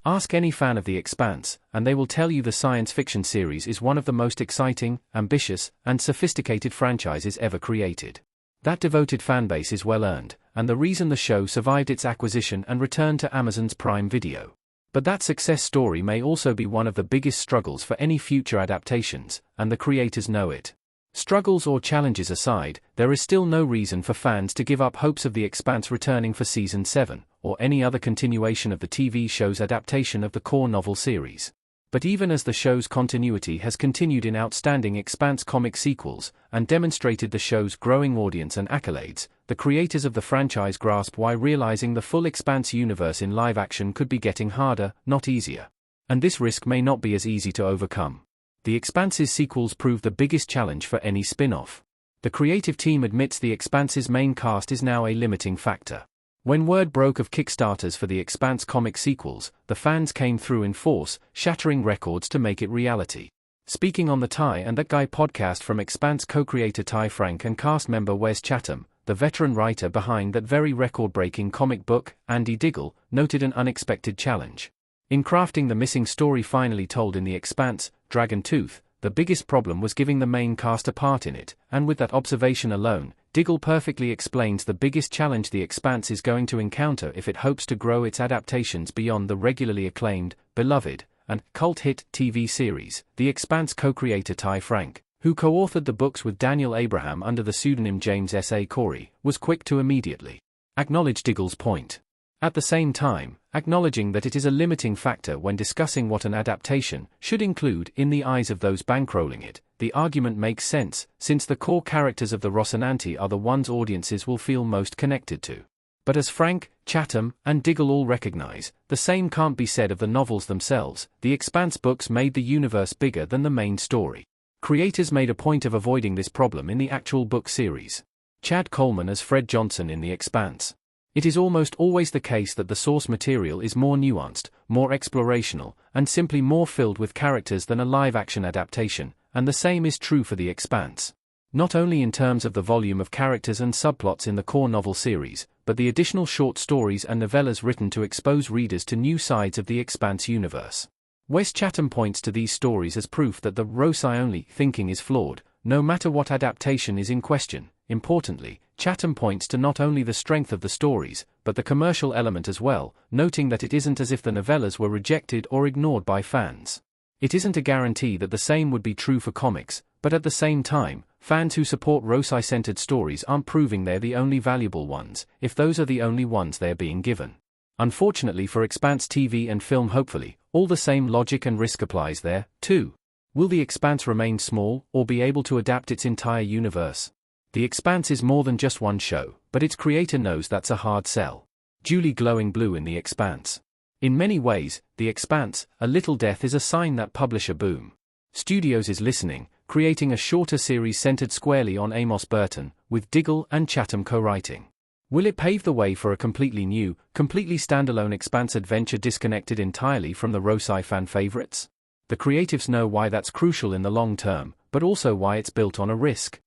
Ask any fan of The Expanse, and they will tell you the science fiction series is one of the most exciting, ambitious, and sophisticated franchises ever created. That devoted fanbase is well earned, and the reason the show survived its acquisition and return to Amazon's Prime Video. But that success story may also be one of the biggest struggles for any future adaptations, and the creators know it. Struggles or challenges aside, there is still no reason for fans to give up hopes of The Expanse returning for Season 7, or any other continuation of the TV show's adaptation of the core novel series. But even as the show's continuity has continued in outstanding Expanse comic sequels, and demonstrated the show's growing audience and accolades, the creators of the franchise grasp why realizing the full Expanse universe in live action could be getting harder, not easier. And this risk may not be as easy to overcome. The Expanse's sequels prove the biggest challenge for any spin-off. The creative team admits The Expanse's main cast is now a limiting factor. When word broke of Kickstarters for the Expanse comic sequels, the fans came through in force, shattering records to make it reality. Speaking on the Ty and That Guy podcast from Expanse co-creator Ty Frank and cast member Wes Chatham, the veteran writer behind that very record-breaking comic book, Andy Diggle, noted an unexpected challenge. In crafting the missing story finally told in The Expanse, Dragon Tooth, the biggest problem was giving the main cast a part in it, and with that observation alone, Diggle perfectly explains the biggest challenge The Expanse is going to encounter if it hopes to grow its adaptations beyond the regularly acclaimed, beloved, and cult hit TV series. The Expanse co-creator Ty Frank, who co-authored the books with Daniel Abraham under the pseudonym James S. A. Corey, was quick to immediately acknowledge Diggle's point. At the same time, acknowledging that it is a limiting factor when discussing what an adaptation should include in the eyes of those bankrolling it, the argument makes sense, since the core characters of the Rocinante are the ones audiences will feel most connected to. But as Frank, Chatham, and Diggle all recognize, the same can't be said of the novels themselves. The Expanse books made the universe bigger than the main story. Creators made a point of avoiding this problem in the actual book series. Chad Coleman as Fred Johnson in The Expanse. It is almost always the case that the source material is more nuanced, more explorational, and simply more filled with characters than a live-action adaptation, and the same is true for The Expanse. Not only in terms of the volume of characters and subplots in the core novel series, but the additional short stories and novellas written to expose readers to new sides of the Expanse universe. Wes Chatham points to these stories as proof that the Rosai-only thinking is flawed, no matter what adaptation is in question. Importantly, Chatham points to not only the strength of the stories, but the commercial element as well, noting that it isn't as if the novellas were rejected or ignored by fans. It isn't a guarantee that the same would be true for comics, but at the same time, fans who support Rosai-centered stories aren't proving they're the only valuable ones, if those are the only ones they're being given. Unfortunately for Expanse TV and film, hopefully, all the same logic and risk applies there, too. Will The Expanse remain small, or be able to adapt its entire universe? The Expanse is more than just one show, but its creator knows that's a hard sell. Julie glowing blue in The Expanse. In many ways, The Expanse, A Little Death is a sign that publisher boom. Studios is listening, creating a shorter series centered squarely on Amos Burton, with Diggle and Chatham co-writing. Will it pave the way for a completely new, completely standalone Expanse adventure disconnected entirely from the Rosai fan favorites? The creatives know why that's crucial in the long term, but also why it's built on a risk.